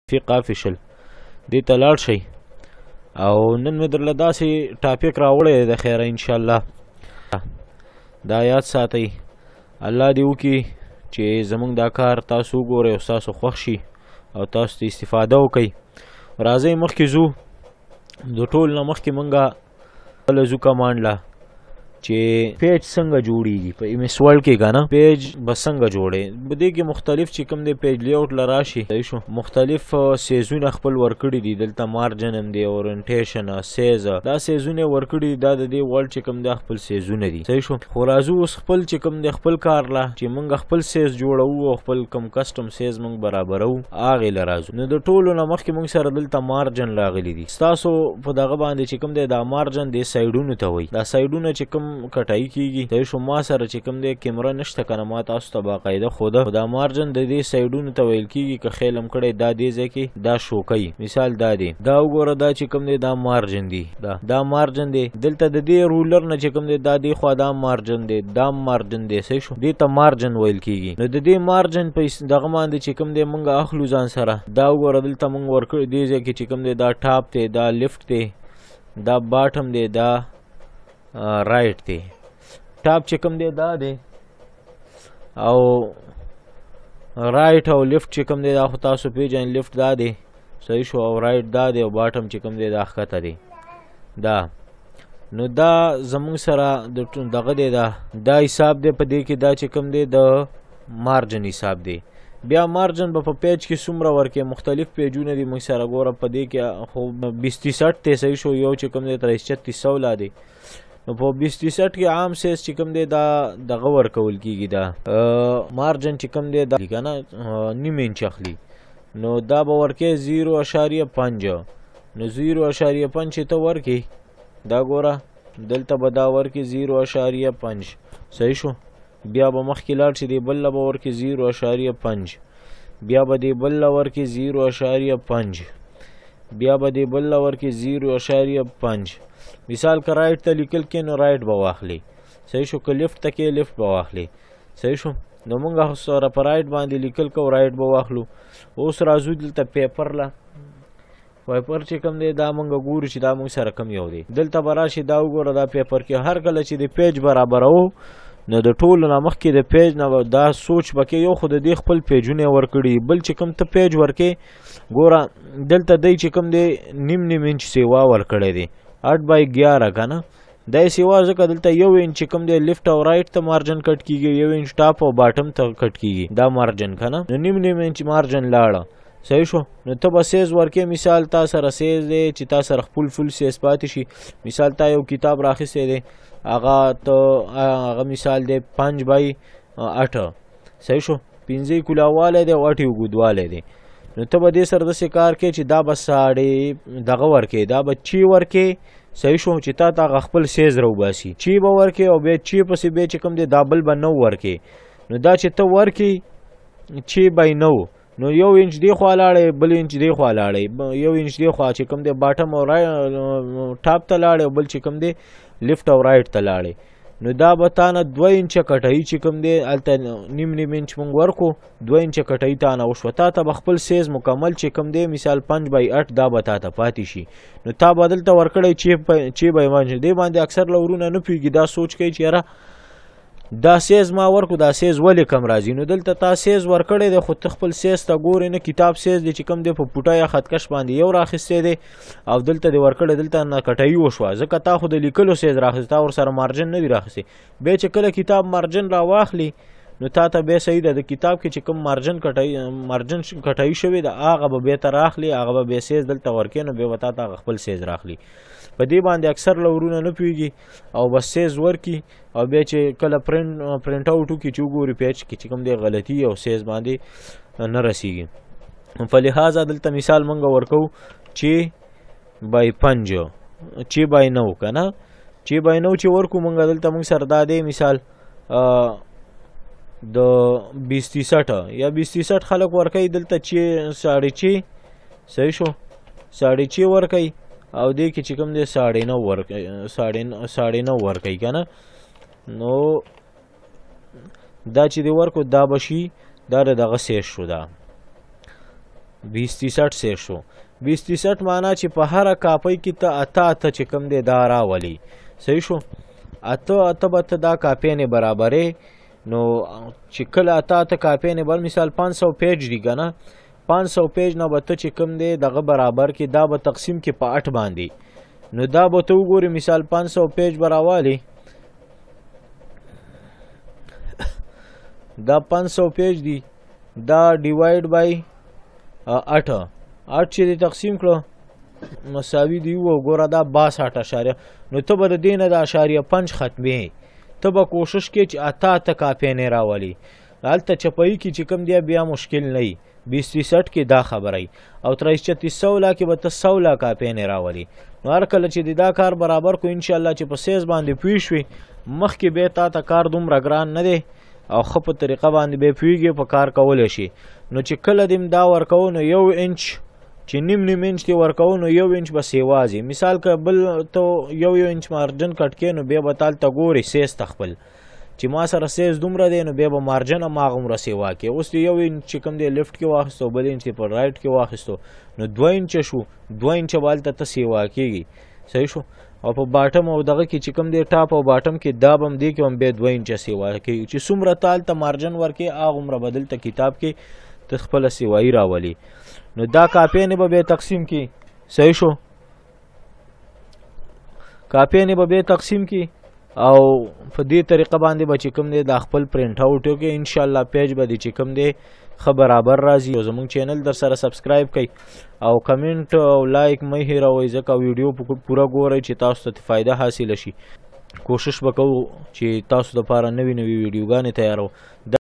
فی قافي شل دې ته لاړ شئ او نن مې درله داسې ټاپک راوړی دی د خیره انشاءالله دا یاد ساتئ الله دې وکړي چې زمونږ دا کار تاسو وګورئ او ستاسو خوښ شي او تاسو ته استفاده وکئ راځئ مخکې ځو د ټول نه مخکې مونږه بله ځو کمانډ له چې پیج څنګه جوړیږي په ایم ایس ورډ کې که نه پیج به څنګه جوړی په دې کې مختلف چې کوم دی پیج لیاوټ له راشي صحیح شو مختلف سیزونه خپل ورکړي دي دلته مارجن هم دی اورینټیشن سیز دا سیزونه ورکړي دي دا د دې ورډ چې کوم دی خپل سیزونه دي صحیح شو خو راځو اوس خپل چې کوم دی خپل کار له چې موږ خپل سیز جوړو او خپل کوم کسټم سیز موږ برابرو هغې له راځو نو د ټولو نه مخکې موږ سره دلته مارجن راغلي دي ستاسو په دغه باندې چې کوم دی دا مارجن دی سایډونو ته وایي دا سایډونه چې کوم کټای کیږي صحیح شو ما سره چې کوم دی کیمره نشته کنه ما تاسو ته باقاعده خوده دا مارجن د دې سایډونو ته ویل کیږي که خیلم کړی دا دې ځای کې دا شو کوي مثال دا دی دا وګوره دا چې کوم دی دا مارجن دی دا مارجن دی دلته د دې رولر نه چې کوم دی دا دی خوا دا مارجن دی دا مارجن دی صحیح شو دې ته مارجن ویل کیږي نو د دې مارجن په دغه باندې چې کوم دی مونږ اخلو ځان سره دا وګوره دلته مونږ ورکړی دې ځای کې چې کوم دی دا ټاپ دی دا لیفټ دی دا باټم دی دا رائټ دی ټاپ چې کوم دی دا دی او رائټ او لیفټ چې کوم دی دا خو تاسو پیژنئ لیفټ دا دی صحیح شو او رائټ دا دی او باټم چې کوم دی دا ښکته دی دا نو دا زمونږ سره دغه دی دا حساب دی په دې کې دا چې کوم دی د مارجن حساب دی بیا مارجن به په پیج کې څومره ورکې مختلف پیجونه دي موږ سره ګوره په دې کې خو 2060 دی صحیح شو یو چې کوم دی 3600 لا دی نو په 2060 کې عام سیز چې کوم دی دا دغه ورکول کېږي دا مارجن چې کوم دی دا که نه نیم انچ اخلي نو دا به ورکې 0.5 نو 0.5 چې ته ورکې دا ګوره دلته به دا ورکې 0.5 صحیح شو بیا به مخکې لاړ چې دی بل له به ورکې 0.5 بیا به دی بل له ورکې 0.5 بیا به دی بل له ورکې 0.5 مثال که رائټ ته لیکل کې نو رائټ به واخلي صحیح شو که لیفټ ته کې لیفټ به واخلي صحیح شو نو موږ سره په رائټ باندې لیکل کوو رائټ به واخلو اوس راځو دلته پیپر له پیپر چې کوم دی دا موږ ګورو چې دا موږ سره کم یو دی دلته به راشي دا وګوره دا پیپر کې هر کله چې د پیج برابرو نو د ټولو نه مخکې د پیج نه دا سوچ به کې یو خو د دې خپل پیجونه ورکړي بل چې کوم ته پیج ورکې ګوره دلته دی چې کوم دی نیم انچ سیوا ورکړی دی 8/11 که نه دا یې سیوا ځکه دلته یو انچ کوم دی لیفټ او رائټ ته مارجن کټ کیږي یو انچ ټاپ او باټم ته کټ کیږي دا مارجن که نه نو نیم انچ مارجن لاړه صحیح شو نو ته به سیز ورکې مثال تا سره سیز دی چې تا سره خپل فل سیز پاتې شي مثال تا یو کتاب راخیستی دی هغه مثال دی 5/8 صحیح شو 15 کولاوالی دی او 8 اوږدوالی دی نو ته به دې سره داسې کار کوې چې دا به ساړې دغه ورکې دا به چی ورکې صحیح شو چې تا ته هغه خپل سیز راوباسي چی به ورکې او بیا چی پسې بیا چې کوم دی دا بل به 9 ورکې نو دا چې ته ورکې چی بای 9 نو یو انچ دی خوا لاړې بل انچ دی خوا لاړې یو انچ دی خوا چې کوم دی باټم او ټاپ ته لاړې او بل چې کوم دی لیفټ او رائټ ته لاړې نو دا به تا نه 2 انچه کټوي چې کوم دی هلته نیم انچ مونږ ورکو 2 انچه کټوي تا نه وشوه تا ته به خپل سیز مکمل چې کوم دی مثال 5/8 دا به تا ته پاتې شي نو تا به دلته ورکړی چې به یې دی باندې اکثر لورونه نه پوهېږي دا سوچ کوي چې یاره دا سیز ما ورکو دا سیز ولې کم راځي نو دلته تا سیز ورکړی دی خو ته خپل سیز ته ګورې نه کتاب سیز دی چې کوم دی په پوټه یا خطکش باندې یو راخیستی دی او دلته دی ورکړی دلته نه کټوي وشوه ځکه تا خو د لیکلو سیز راخیستی تا ورسره مارجن نه دی راخیستی بیا چې کله کتاب مارجن را واخلي نو تا ته بیا صحیح ده د کتاب کې چې کوم مارجن کټوي شوی ده هغه به بیا ته راخلي هغه به بیا سیز دلته ورکې نو بیا به تا ته هغه خپل سیز راخلي په دې باندې اکثر لورونه نه پوهېږي او بس سیز ورکي او بیا چې کله پرنټ آوټ وکړي چې وګوري پیج کې چې کوم دی غلطي او سیز باندې نه رسیږي په لحاظه دلته مثال موږ ورکو چې بای 5 چې بای 9 که نه چې بای 9 چې ورکو موږ دلته موږ سره دا دی مثال د 2060 یا 2060 خلک ورکوي دلته چې 6.5 صحیح شو 6.5 ورکوي او دې کې چې کوم دی 9.5 ورکوي که نه نو دا چې دی ورکو دا به شي دا د دغه سیز شو دا 2063 سیر شو 2063 معنا چې په هر کاپی کې ته اته چې کم دی دا راولي صحیح شو اته به ته دا کاپی نه برابرې نو چې کله اته کاپی نه بل مثال 500 پیج دی کنه 500 پیج نه به ته چې کم دی دغه برابر کې دا به تقسیم کې په 8 باندې نو دا به ته وګوري مثال 500 پیج براوالی دا 500 پیج دی دا ډیوایډ بای 8 چې دی تقسیم کړو مساوي دی وګوره دا 62.8 نو ته به د دې نه د اشاریه 5 ختمې ته به کوشش کې چې اته کاپی نه راولي هلته چپایي کې چې کم دی بیا مشکل نه وي 2063 کې دا خبره او 3300 کې به ته 100 کاپی نه راولي نو هر کله چې دا کار برابر کو ان شاء الله چې په سیز باندې پوي شوي مخکې به تا کار دومره ګران نه دی او خو په طریقه باندې به پیږي په کار کول شي نو چې کله دیم دا ورکو نو 1 انچ چې نیم انچ دی ورکو نو 1 انچ بس یوازې مثال که بل ته 1 انچ مارجن کټ کې نو به بتال ته ګوري سیز تخپل چې ما سره سیز دومره دی نو به مارجن ما غومره سیوا کې اوس 1 انچ کم دی لیفت کې واخستو بل انچ په رائټ کې واخستو نو 2 انچ شو 2 انچ بالته ته سیوا کېږي صحیح شو او په باټم او دغه کې چې کم دی ټاپ او باټم کې دا بم دی کې هم به 2 انچ سیوا کېږي چې څومره تال ته مارجن ورکې هغومره بدل ته کتاب کې ته خپله سیوایي راولي نو دا کاپی نه به تقسیم کی صحیح شو کاپی نه به تقسیم کی او په دې طریقه باندې به چې کوم دی د خپل پرینټ اوټ کې ان شاء الله پیج به چې کوم دی برابر راځي او زموږ چینل در سره سبسکرایب کړئ او کمنټ او لایک مې هیروئ ځکه ویډیو پوره ګورئ چې تاسو ته فایده حاصل شي کوشش وکړو چې تاسو لپاره نوې ویډیوګانې تیارو